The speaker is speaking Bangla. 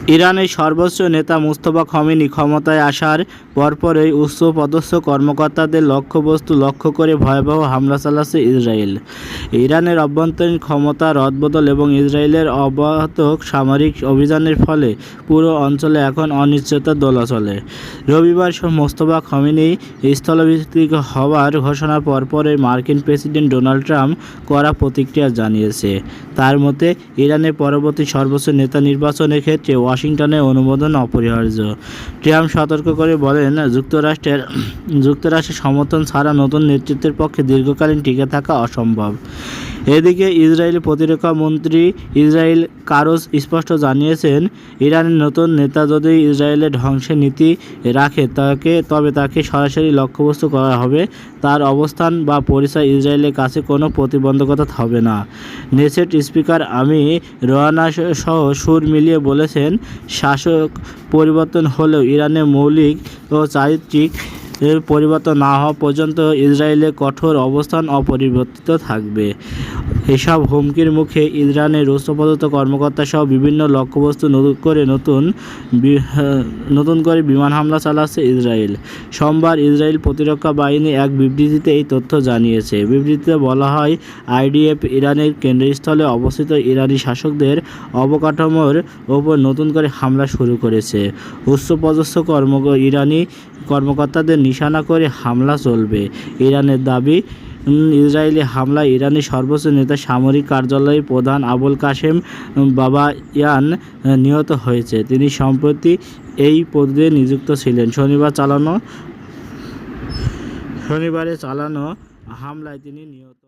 ইরানের সর্বোচ্চ নেতা মুস্তফা খমেনি ক্ষমতায় আসার পরপরই উচ্চপদস্থ কর্মকর্তাদের লক্ষ্যবস্তু লক্ষ্য করে ভয়াবহ হামলা চালাচ্ছে ইসরায়েল। ইরানের অভ্যন্তরীণ ক্ষমতা রদবদল এবং ইসরায়েলের অব্যাহত সামরিক অভিযানের ফলে পুরো অঞ্চলে এখন অনিশ্চয়তার দোলা চলে। রবিবার মোস্তফা খমেনি স্থলাভিষিক্ত হওয়ার ঘোষণার পরপরই মার্কিন প্রেসিডেন্ট ডোনাল্ড ট্রাম্প কড়া প্রতিক্রিয়া জানিয়েছে। তার মতে, ইরানের পরবর্তী সর্বোচ্চ নেতা নির্বাচনের ক্ষেত্রে ওয়াশিংটনের অনুমোদন অপরিহার্য। ট্রাম্প সতর্ক করে বলেন, যুক্তরাষ্ট্রের সমর্থন ছাড়া নতুন নেতৃত্বের পক্ষে দীর্ঘকালীন টিকে থাকা অসম্ভব। এদিকে ইসরায়েলি প্রতিরক্ষা মন্ত্রী ইসরায়েল কাটজ স্পষ্ট জানিয়েছেন, ইরানের নতুন নেতা যদি ইসরায়েলের ধ্বংসের নীতি রাখে তবে তাকে সরাসরি লক্ষ্যবস্তু করা হবে। তার অবস্থান বা পরিচয় ইসরায়েলের কাছে কোনো প্রতিবন্ধকতা হবে না। নেসেট স্পিকার আমি রোহানা সহ সুর মিলিয়ে বলেছেন, শাসক পরিবর্তন হলেও ইরানের মৌলিক ও চারিত্রিক পরিবর্তন না হওয়া পর্যন্ত ইসরায়েলের কঠোর অবস্থান অপরিবর্তিত থাকবে। এসব হুমকির মুখে ইরানের উচ্চপদস্থ কর্মকর্তাসহ বিভিন্ন লক্ষ্যবস্তু নতুন করে বিমান হামলা চালাচ্ছে ইসরায়েল। সোমবার ইসরায়েল প্রতিরক্ষা বাহিনী এক বিবৃতিতে এই তথ্য জানিয়েছে। বিবৃতিতে বলা হয়, আইডিএফ ইরানের কেন্দ্রস্থলে অবস্থিত ইরানি শাসকদের অবকাঠামোর ওপর নতুন করে হামলা শুরু করেছে। উচ্চপদস্থ ইরানি কর্মকর্তাদের নিশানা করে হামলা চলবে। ইরানের দাবি, ইসরায়েলি হামলায় ইরানের সর্বোচ্চ নেতা সামরিক কার্যালয়ের প্রধান আবুল কাসেম বাবায়ান নিহত হয়েছে। তিনি সম্প্রতি এই পদে নিযুক্ত ছিলেন। শনিবারে চালানো হামলায় তিনি নিহত।